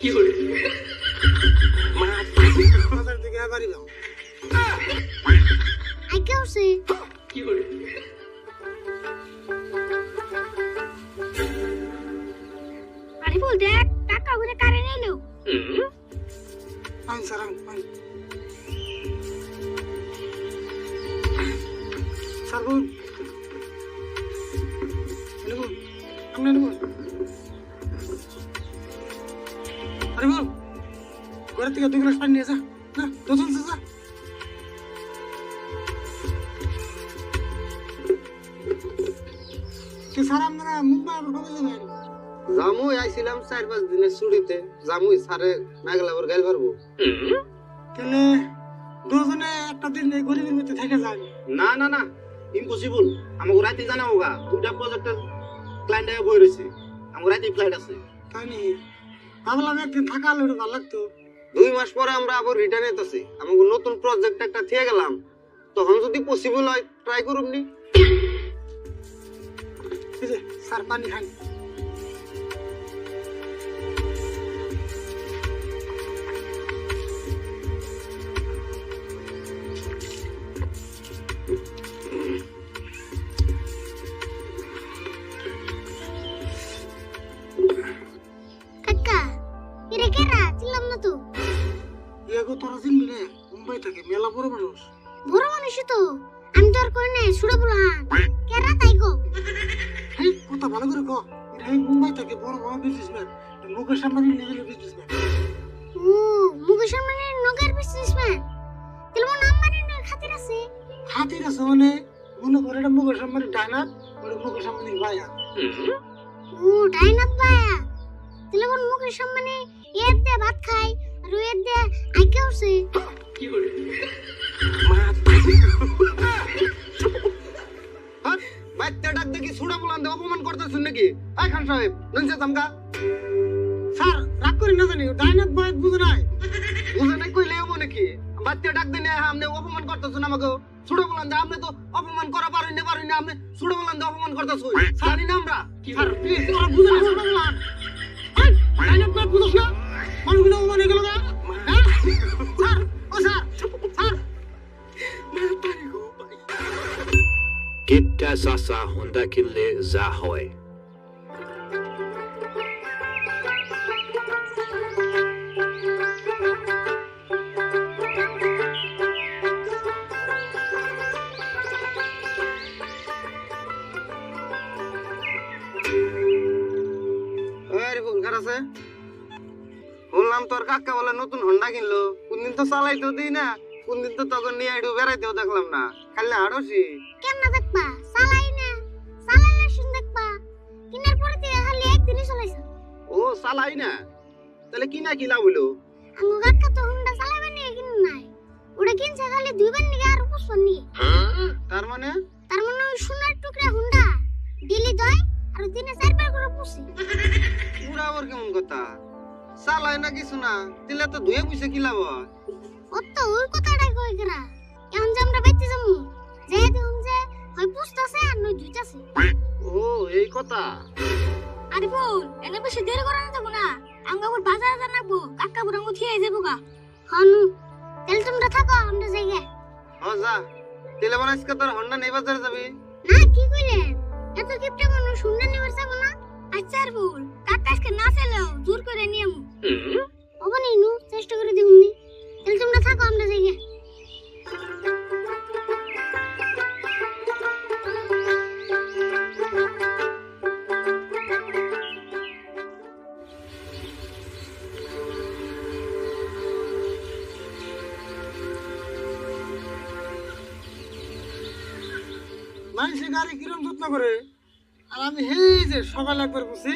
কি করে বাজার থেকে বাড়ি যাও আইকে উঠছে কি করে আরে বল দেখ টাকা ঘুরে কারে নিলো আইন স্যার আইন স্যার বল বল আপনি বল আরে বল ঘর থেকে 2 গ্লাস পানি নিয়ে যা না তো চলছে যা কি স্যার আমরা মুম্বাই আবার কবে যাবেন জামুই আইছিলাম 4-5 দিনের ছুটিতে জামুই সারে নাগলাবর গাইল পারবো তাহলে দুজনে একটা দিন এই গরিবের মধ্যে থেকে যাই না না না ইম্পসিবল আমাকে রাতে জানাবো গা দুটা প্রজেক্টের ক্লায়েন্ট আয়া বই রয়েছে আমার রাতে ফ্লাইট আছে তাই নি ভাবলাম একদিন থাকা হলে ভালো লাগতো 2 মাস পরে আমরা আবার রিটার্ন হইতাছি আমাকে নতুন প্রজেক্ট একটা থেকে গেলাম তখন যদি পসিবল হয় ট্রাই করুমনি এই যে স্যার পানি খান কাকা এরে কেরা চিল্লাম না তো এগো তোরা চিনবি না মুম্বাই থেকে মেলা বড় মানুষ বড় মানুষই তো আমি তো আর কই নাই ছুড়ে বলহান কেরা তাই গো এই কথা ভালো করে কো এরা এই মুম্বাই থেকে বড় বড় বিজনেসম্যান মুকেশ আম্বানির লেভেলের বিজনেসম্যান ও মুকেশ আম্বানির নগর বিজনেসম্যান তেলমো আম্বানির খাতির আছে খাতির আছে মানে মনে করে এটা মুকেশ আম্বানির ডাইনার ওটা মুকেশ আম্বানির ভাইয়া ও ডাইনাত বায়া তেলমো মুকেশ আম্বানি এর দে ভাত খাই আর এর দে আইকে উঠছে কি করে হ্যাঁ বাইতে ডাক দেখি ছুড়া বলান দে অপমান করতেছুন নাকি আই খান সাহেব ননসে জামগা স্যার রাগ করি না জানি ডাইনাত বয় বুঝে নাই বুঝে নাই কইলে হবো নাকি বাইতে ডাক দিনে আপনি অপমান করতেছুন আমাকে ছুড়া বলান দে আপনি তো অপমান করা পারেন না আপনি ছুড়া বলান দে অপমান করতেছুন জানি না আমরা স্যার প্লিজ তোরা বুঝে না ছুড়ে বলান এই ডাইনাত বয় বুঝছ না মানুষগুলো মানে গেল না হ্যাঁ স্যার ও sir sir Gibt es Sasa Hundakille Zahoy? আরে ফোন খারাছে বললাম তোর কাকা বলে নতুন হন্ডা কিনলো কোনদিন তো চালাইতেও দিই না কোনদিন তো তখন নিয়ে একটু বেড়াইতেও দেখলাম না খালি হাড়সি কেমন দেখবা চালাই না চালাইলে শুন দেখবা কিনার পরে দিয়ে খালি একদিনই চালাইছ ও চালাই না তাহলে কিনা কি লাভ হইলো আমগো কাকা তো হুন্ডা চালাবে না কিন নাই ওটা কিনছে খালি দুইবার নিগে আর উপসন নিয়ে তার মানে তার মানে ওই সোনার টুকরা হুন্ডা দিলি দয় আর দিনে 4 বার করে পুষি পুরা আবার কেমন কথা চালাই না কিছু না দিলে তো ধুয়ে বুঝে কি লাভ হয়? ও তো ওই কথাটাই কই গরা এখন যে আমরা বাইতে যামু যে দেখুন যে হয় পুষতাছে আর নয় ধুইতাছে ও এই কথা আরে বল এনে বেশি দেরি করা না যাবো না আমরা আবার বাজারে জানাবো কাকা বুড়াঙ্গো থিয়ে যাবো গা হনু তাহলে তোমরা থাকো আমরা যাই গে হ যা দিলে মানে আজকে তোর হন্ডা নেই বাজারে যাবি না কি কইলেন এত কিপটা মানুষ শুননা নেবার যাবো না আচ্ছা আর বল কাকা আজকে না চাইলেও জোর করে নিয়ে আমু ওখানে নু চেষ্টা করে দিউনি তাহলে তোমরা থাকো আমরা যাই গে মানুষের গাড়ি কিরম যত্ন করে আর আমি এই যে সকালে একবার বুঝি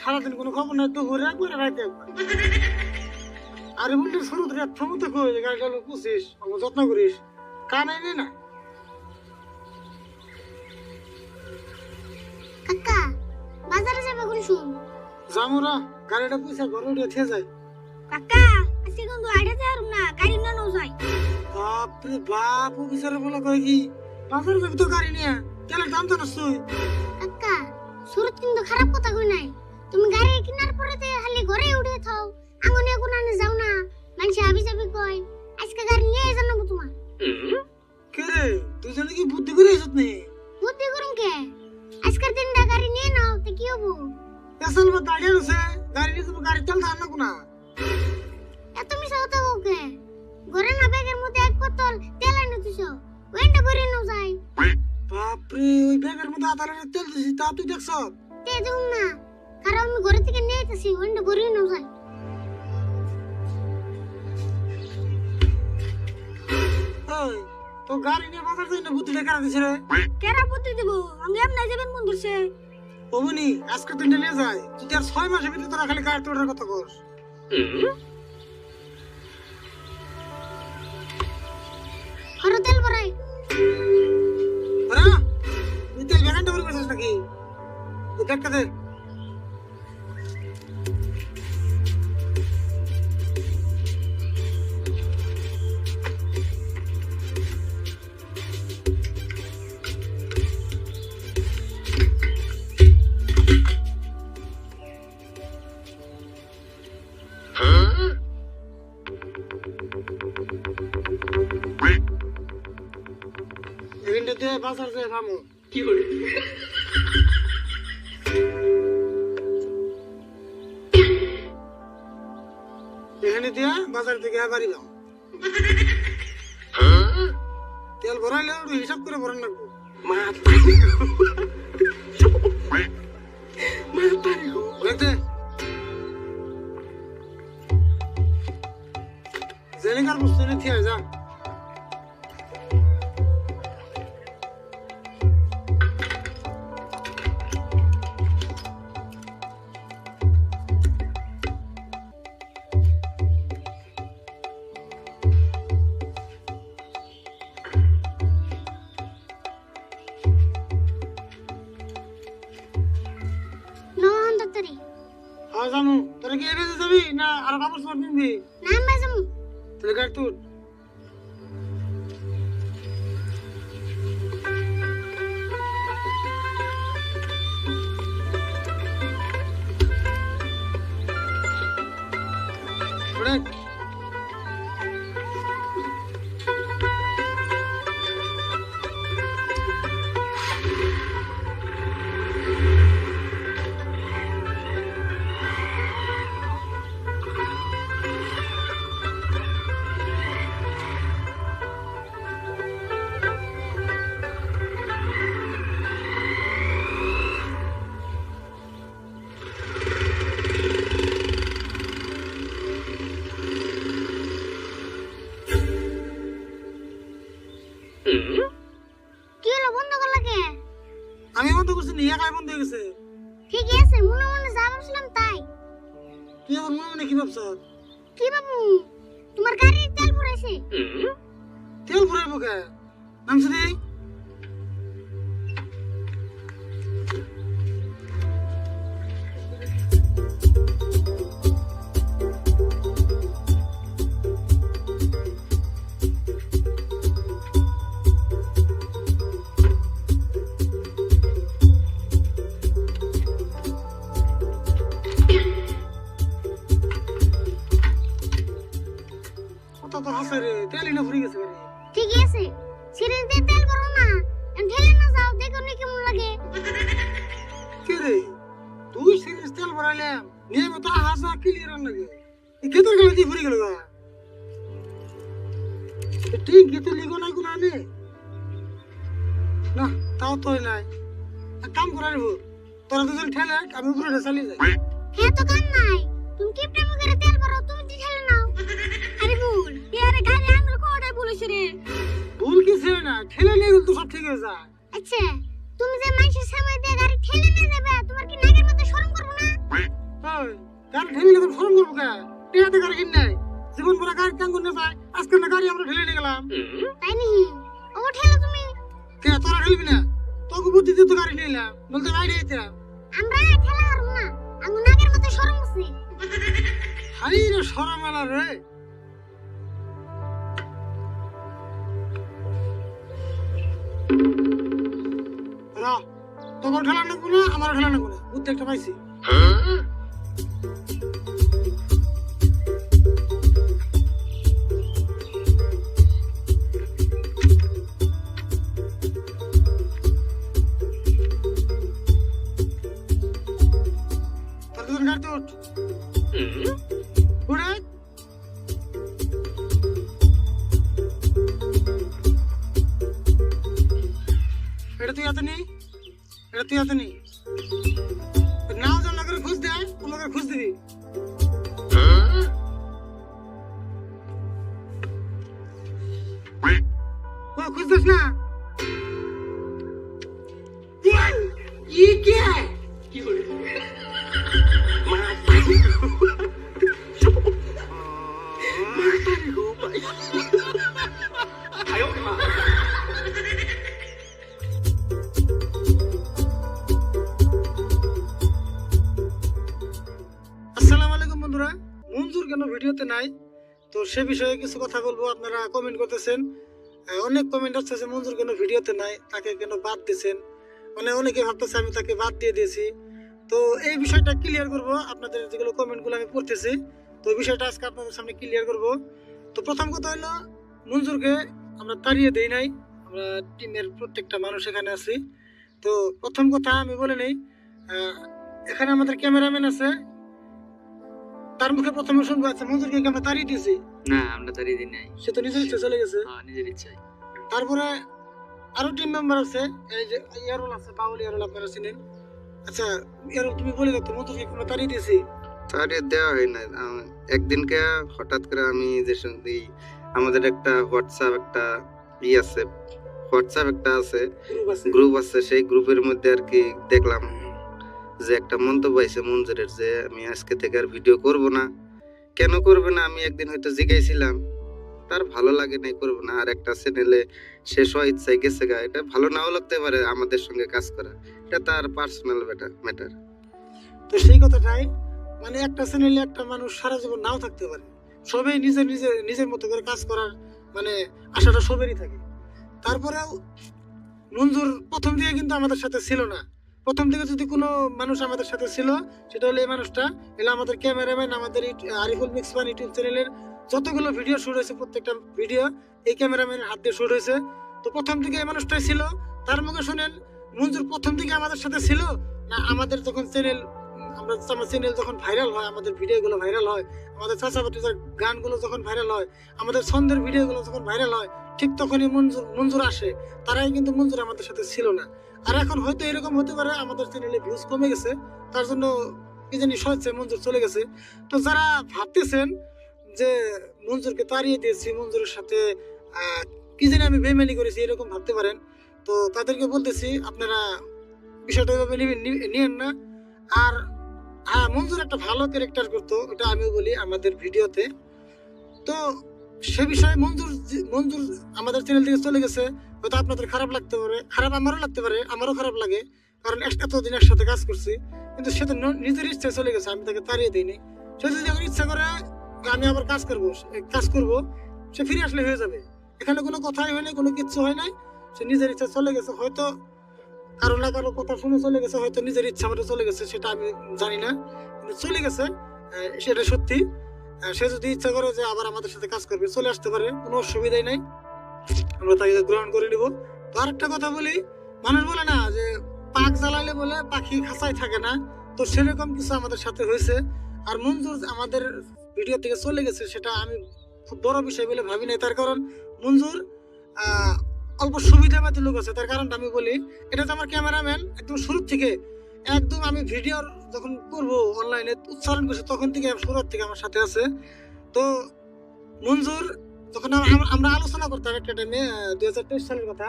সারাদিন কোনো খবর নাই তো ঘুরে একবার রাইতে একবার আরে বললি শুরু থেকে থামতে কই যে গাড়িটা পুষিস আমার যত্ন করিস কানে নে না কাকা বাজারে যাবে কোন শুন জামুরা গাড়িটা পুষে ঘরে উঠে থেকে যায় কাকা আজকে কিন্তু আইডা যারুম না গাড়ি না নও যাই বাপরে বাপ অফিসারে বলা কয় কি বাজারে যাবি তো গাড়ি নিয়ে কেন দাম জানাস তুই কাকা সুরত কিন্তু খারাপ কথা কই নাই তুমি গাড়ি কিনার পরে তে খালি ঘরে উঠে থাও আঙ্গনে কোনানে যাও না মানুষ আবি যাবি কয় আজকে গাড়ি নিয়ে জানাবো তোমার কে রে তুই জানি কি বুদ্ধি করে এসত নি বুদ্ধি করুন কে আজকের দিনটা গাড়ি নিয়ে নাও তে কি হবো আসল বা দাঁড়িয়ে রয়েছে গাড়ি নিয়ে তুমি গাড়ি চালতে আন না কোনা এত মিশা কথা ওকে ঘরে না ব্যাগের মধ্যে এক বোতল তেল এনে দিছো ওইটা ভরে নাও যাই বাপরে ওই ব্যাগের মধ্যে আধা লিটার তেল দিছি তা তুই দেখছ তে দেউ না কারণ আমি ঘরে থেকে নিয়ে আইতাছি ওইটা ভরে নাও যাই ওই তো গাড়ি নিয়ে বাজার যাই না বুদ্ধিটা কেন দিছে রে কেরা বুদ্ধি দেব আমি এমন যাবেন মন ধরছে ওমনি আজকে দিনটা নিয়ে যায় তুই আর 6 মাসের ভিতরে তোরা খালি গাড়ি তোড়ার কথা কর হরো তেল ভরাই আরে তুই তেল ব্যাগটা ভরে গেছিস নাকি তুই ব্যাগটা দে এখানটা দিয়ে বাজার যায় থামো কি করে এখানে দিয়ে বাজার থেকে বাড়ি যাও তেল ভরাইলে একটু হিসাব করে ভরান লাগবো দেখতে জেনিকার বস্তু এনে থিয়া যা নো আন্দাতরি হ্যাঁ জানু তোরা কি এবে যাবি না আর কাপড় চোপড় কিনবি নাম বাজমু তাহলে গাড়ি তুল ওরে কি হলো বন্ধ করলা কে আমি বন্ধ করছি নি একাই বন্ধ হয়ে গেছে ঠিক আছে মনে মনে যা ভাবছিলাম তাই তুই আবার মনে মনে কি ভাবছ কি বাবু তোমার গাড়ির তেল ভরেছে তেল ভরাইবো কে নামছি দি কত তো হাসে রে তেলই না ফুরি গেছে গাড়ি ঠিক আছে সিরিজ দিয়ে তেল ভরো না ঢেলে না যাও দেখো নি কেমন লাগে কে রে তুই সিরিজ তেল ভরাইলাম নিয়ে মতো হাসা ক্লিয়ার আর লাগে এই কেতর গেলে দিয়ে ফুরি গেল গা ঠিক গেতে লিগো না কোন আনে না তাও তো নাই এক কাম করা রে তোরা দুজন ঠেলে আমি উপরে চালিয়ে যাই হ্যাঁ তো কাম নাই তুমি কি প্রেম করে তেল ভরো তুমি দি ঢেলে নাও আরে ভুল ইয়ারে গাড়ি আঙ্গুল কোড়াই বলেছ রে ভুল কিছু না ঠেলে নিয়ে গেলে তো সব ঠিক হয়ে যায় আচ্ছা তুমি যে মানুষের সামনে দিয়ে গাড়ি ঠেলে নিয়ে যাবে তোমার কি নাকের মধ্যে শরম করবো না ওই গাড়ি ঠেলে নিয়ে শরম করবো কে টিয়াতে গাড়ি কিনে নাই জীবন ভরা গাড়ি টাঙ্গুন না যায় আজকে না গাড়ি আমরা ঠেলে নিয়ে গেলাম তাই নাকি ও ঠেলে তুমি কে তোরা ঠেলবি না তোকে বুদ্ধি দিয়ে তো গাড়ি নিলাম বলতে বাইরে যেতে আমরা ঠেলা হারবো না আমার নাকের মধ্যে শরম আছে হাই রে সরম এলা রে তোকে ঠেলা নেবো না আমার ঠেলা নেবো না বুদ্ধি একটা পাইছি তোর দুজন গাড়িতে উঠ উঠে এটা তুই হাতে নি এটা তুই হাতে নি নাও জানা করে খুঁজ দে ওনাকে খুঁজ দিবি ও খুঁজ দিস না ये क्या है की করে আয়ো মা আসসালামু আলাইকুম বন্ধুরা, মঞ্জুর কেন ভিডিওতে নাই তো সে বিষয়ে কিছু কথা বলবো। আপনারা কমেন্ট করতেছেন, অনেক কমেন্ট আসতেছে মঞ্জুর কেন ভিডিওতে নাই, তাকে কেন বাদ দিয়েছেন। মানে অনেকে ভাবতেছে আমি তাকে বাদ দিয়ে দিয়েছি। তো এই বিষয়টা ক্লিয়ার করব, আপনাদের যেগুলো কমেন্টগুলো আমি পড়তেছি তো এই বিষয়টা আজকে আপনাদের সামনে ক্লিয়ার করব। তো প্রথম কথা হলো মঞ্জুরকে আমরা তাড়িয়ে দেই নাই, আমরা টিমের প্রত্যেকটা মানুষ এখানে আছি। তো প্রথম কথা আমি বলে নেই, এখানে আমাদের ক্যামেরাম্যান আছে, তার মুখে প্রথমে শুনবো আচ্ছা মঞ্জুরকে কি আমরা তাড়িয়ে দিয়েছি? না আমরা তাড়িয়ে দিই নাই, সে তো নিজের ইচ্ছে চলে গেছে। হ্যাঁ নিজের ইচ্ছায়। তারপরে আরো টিম মেম্বার আছে, এই যে ইয়ারুল আছে, বাউল ইয়ারুল আপনারা চিনেন। আচ্ছা ইয়ারুল তুমি বলে দাও তো মঞ্জুরকে কি আমরা তাড়িয়ে দিয়েছি? তাড়িয়ে দেওয়া হয় না। একদিনকে হঠাৎ করে আমি যে শুনছি আমাদের একটা হোয়াটসঅ্যাপ একটা আছে, হোয়াটসঅ্যাপ একটা আছে, গ্রুপ আছে, গ্রুপ আছে, সেই গ্রুপের মধ্যে আর কি দেখলাম যে একটা মন্তব্য আছে মঞ্জুরের যে আমি আজকে থেকে আর ভিডিও করব না। কেন করবে না? আমি একদিন হয়তো জিজ্ঞাসিলাম, তার ভালো লাগে নাই, করবো না। আর একটা চ্যানেলে সে ইচ্ছায় গেছে গা, এটা ভালো নাও লাগতে পারে আমাদের সঙ্গে কাজ করা, এটা তার পার্সোনাল ম্যাটার। তো সেই কথাটাই, মানে একটা চ্যানেলে একটা মানুষ সারা জীবন নাও থাকতে পারে, সবাই নিজের নিজের নিজের মতো করে কাজ করার মানে আশাটা সবেরই থাকে। তারপরেও মঞ্জুর প্রথম দিকে কিন্তু আমাদের সাথে ছিল না। প্রথম দিকে যদি কোনো মানুষ আমাদের সাথে ছিল সেটা হলো এই মানুষটা, এলো আমাদের ক্যামেরাম্যান। আমাদের আরিফুল মিক্স ওয়ান ইউটিউব চ্যানেলের যতগুলো ভিডিও শুট হয়েছে প্রত্যেকটা ভিডিও এই ক্যামেরাম্যানের হাত দিয়ে শুট হয়েছে। তো প্রথম দিকে এই মানুষটাই ছিল। তার মুখে শুনেন মঞ্জুর প্রথম দিকে আমাদের সাথে ছিল না, আমাদের যখন চ্যানেল আমার চ্যানেল যখন ভাইরাল হয়, আমাদের ভিডিওগুলো ভাইরাল হয়, আমাদের চাচাবাটির গানগুলো যখন ভাইরাল হয়, আমাদের ছন্দের ভিডিওগুলো যখন ভাইরাল হয়, ঠিক তখনই মঞ্জুর আসে। তারাই কিন্তু মঞ্জুর আমাদের সাথে ছিল না। আর এখন হয়তো এরকম হতে পারে আমাদের চ্যানেলে ভিউজ কমে গেছে, তার জন্য কি জানি সহজে মঞ্জুর চলে গেছে। তো যারা ভাবতেছেন যে মঞ্জুরকে তাড়িয়ে দিয়েছি, মঞ্জুরের সাথে কি জানি আমি বেইমানি করেছি এরকম ভাবতে পারেন, তো তাদেরকে বলতেছি আপনারা বিষয়টা এভাবে নিয়েন না। আর হ্যাঁ, মঞ্জুর একটা ভালো ক্যারেক্টার করতো, এটা আমিও বলি আমাদের ভিডিওতে। তো সে বিষয়ে মঞ্জুর আমাদের চ্যানেল থেকে চলে গেছে, হয়তো আপনাদের খারাপ লাগতে পারে, খারাপ আমারও লাগতে পারে, আমারও খারাপ লাগে, কারণ এতদিন একসাথে কাজ করছি। কিন্তু সে তো নিজের ইচ্ছায় চলে গেছে, আমি তাকে তাড়িয়ে দিইনি। সে যদি এখন ইচ্ছা করে আমি আবার কাজ করবো সে ফিরে আসলে হয়ে যাবে। এখানে কোনো কথাই হয় নাই, কোনো কিচ্ছু হয় নাই, সে নিজের ইচ্ছা চলে গেছে। হয়তো কারো না কারো কথা শুনে চলে গেছে, হয়তো নিজের ইচ্ছা মতো চলে গেছে, সেটা আমি জানি না, কিন্তু চলে গেছে সেটা সত্যি। সে যদি ইচ্ছা করে যে আবার আমাদের সাথে কাজ করবে, চলে আসতে পারে, কোনো অসুবিধাই নাই, আমরা তাকে গ্রহণ করে নিব। তো আরেকটা কথা বলি, মানুষ বলে না যে পাক জ্বালাইলে বলে পাখি খাঁচায় থাকে না, তো সেরকম কিছু আমাদের সাথে হয়েছে। আর মঞ্জুর আমাদের ভিডিও থেকে চলে গেছে, সেটা আমি খুব বড় বিষয় বলে ভাবি নাই। তার কারণ মঞ্জুর অল্প সুবিধাবাদী লোক আছে, তার কারণটা আমি বলি। এটা তো আমার ক্যামেরাম্যান একদম শুরু থেকে, একদম আমি ভিডিও যখন করবো অনলাইনে উচ্চারণ করছি তখন থেকে শুরুর থেকে আমার সাথে আছে। তো মঞ্জুর যখন আমরা আলোচনা করতাম একটা টাইমে 2023 সালের কথা,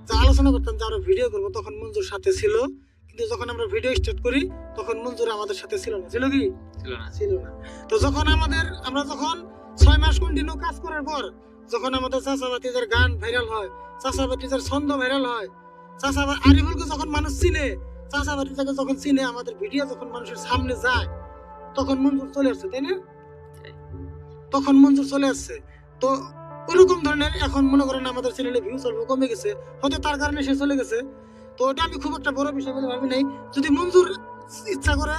যা আলোচনা করতাম যে আমরা ভিডিও করবো, তখন মঞ্জুর সাথে ছিল। কিন্তু যখন আমরা ভিডিও স্টার্ট করি তখন মঞ্জুর আমাদের সাথে ছিল না। ছিল কি? ছিল না। তো যখন আমরা যখন 6 মাস কন্টিনিউ কাজ করার পর, যখন আমাদের চাচাবাতিদের গান ভাইরাল হয়, চাচাবাতিদের ছন্দ ভাইরাল হয়, আরিফুলকে যখন মানুষ চিনে, চাচাবাতিটাকে যখন চিনে, আমাদের ভিডিও যখন মানুষের সামনে যায়, তখন মঞ্জুর চলে আসছে, তাই না? তখন মঞ্জুর চলে আসছে। তো ওরকম ধরনের এখন মনে করেন আমাদের চ্যানেলে ভিউজ অল্প কমে গেছে, হয়তো তার কারণে সে চলে গেছে। তো ওটা আমি খুব একটা বড় বিষয় বলে ভাবি নাই। যদি মঞ্জুর ইচ্ছা করে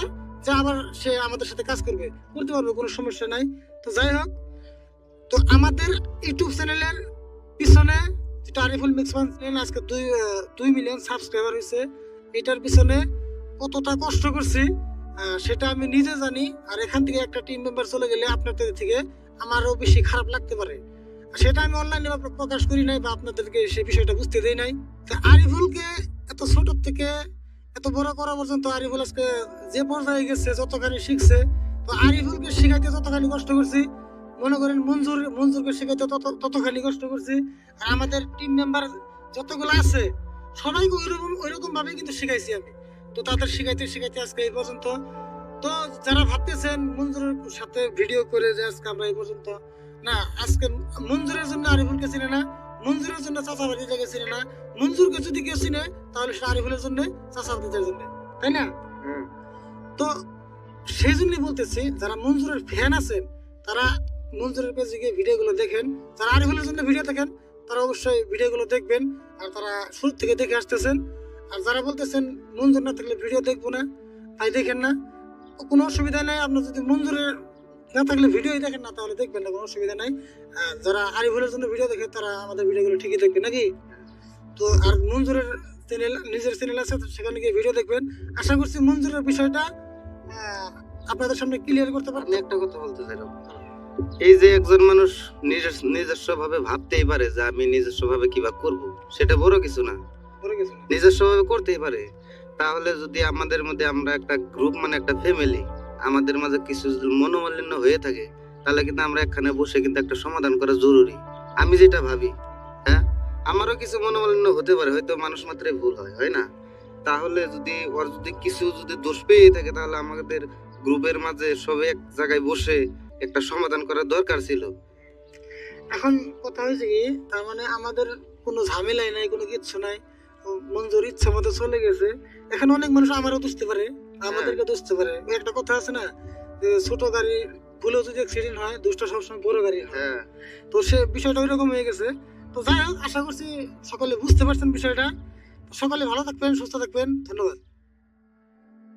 যে আবার সে আমাদের সাথে কাজ করবে, করতে পারবে, কোনো সমস্যা নাই। তো যাই হোক, তো আমাদের ইউটিউব চ্যানেলের পিছনে যেটা আরিফুল মিক্স ওয়ান চ্যানেল আজকে 2 মিলিয়ন সাবস্ক্রাইবার হয়েছে, এটার পিছনে কতটা কষ্ট করছি সেটা আমি নিজে জানি। আর এখান থেকে একটা টিম মেম্বার চলে গেলে আপনাদের থেকে আমারও বেশি খারাপ লাগতে পারে। সেটা আমি অনলাইনে প্রকাশ করি নাই বা আপনাদেরকে সেই বিষয়টা বুঝতে দেই নাই। তো আরিফুলকে এত ছোট থেকে এত বড় করা পর্যন্ত আরিফুল আজকে যে পর্যায়ে গেছে, যতখানি শিখছে, তো আরিফুলকে শিখাইতে যতখানি কষ্ট করছি, মনে করেন মঞ্জুরকে শিখাইতে ততখানি কষ্ট করছি। আর আমাদের টিম মেম্বার যতগুলো আছে সবাইকে ওইরকম ভাবে কিন্তু শিখাইছি আমি। তো তাদের শিখাইতে শিখাইতে আজকে এই পর্যন্ত। তো যারা ভাবতেছেন মঞ্জুরের সাথে ভিডিও করে যে আজকে আমরা এই পর্যন্ত, না, আজকে মঞ্জুরের জন্য আরিফুলকে চিনে না, মঞ্জুরের জন্য চাচা ভাতিজাকে চিনে না। মঞ্জুরকে যদি কেউ চিনে তাহলে সেটা আরিফুলের জন্য, চাচা ভাতিজার জন্য, তাই না? তো সেই জন্যই বলতেছি, যারা মঞ্জুরের ফ্যান আছেন তারা মঞ্জুরের পেজে গিয়ে ভিডিওগুলো দেখেন। যারা আরিফুলের জন্য ভিডিও দেখেন তারা অবশ্যই ভিডিওগুলো দেখবেন, আর তারা শুরু থেকে দেখে আসতেছেন। আর যারা বলতেছেন মঞ্জুর না থাকলে ভিডিও দেখবো না, তাই দেখেন না, কোনো অসুবিধা নাই। আপনার যদি মঞ্জুরের না থাকলে ভিডিওই দেখেন না তাহলে দেখবেন না, কোনো অসুবিধা নাই। যারা আরিফুলের জন্য ভিডিও দেখে তারা আমাদের ভিডিওগুলো ঠিকই দেখবে নাকি। তো আর মঞ্জুরের চ্যানেল, নিজের চ্যানেল আছে, সেখানে গিয়ে ভিডিও দেখবেন। আশা করছি মঞ্জুরের বিষয়টা আপনাদের সামনে ক্লিয়ার করতে পারবেন। একটা কথা বলতে চাই, এই যে একজন মানুষ নিজস্ব ভাবে ভাবতেই পারে যে আমি নিজস্ব ভাবে কিবা করব, সেটা বড় কিছু না, নিজস্ব ভাবে করতেই পারে। তাহলে যদি আমাদের মধ্যে আমরা একটা গ্রুপ, মানে একটা ফ্যামিলি, আমাদের মাঝে কিছু যদি মনোমালিন্য হয়ে থাকে, তাহলে কিন্তু আমরা এখানে বসে কিন্তু একটা সমাধান করা জরুরি। আমি যেটা ভাবি, হ্যাঁ, আমারও কিছু মনোমালিন্য হতে পারে, হয়তো মানুষ মাত্রই ভুল হয়, হয় না? তাহলে যদি ওর যদি কিছু যদি দোষ পেয়ে থাকে, তাহলে আমাদের গ্রুপের মাঝে সবাই এক জায়গায় বসে একটা সমাধান করার দরকার ছিল। এখন কথা হয়েছে কি, তার মানে আমাদের কোনো ঝামেলাই নাই, কোনো কিচ্ছু নাই। মঞ্জুর ইচ্ছা মতো চলে গেছে। এখন অনেক মানুষ আমারও দুষতে পারে, আমাদেরকে দুষতে পারে। একটা কথা আছে না, যে ছোট গাড়ি ভুলেও যদি অ্যাক্সিডেন্ট হয়, দুষ্টা সবসময় বড় গাড়ি হয়। তো সে বিষয়টা ওইরকম হয়ে গেছে। তো যাই হোক, আশা করছি সকলে বুঝতে পারছেন বিষয়টা। সকলে ভালো থাকবেন, সুস্থ থাকবেন, ধন্যবাদ।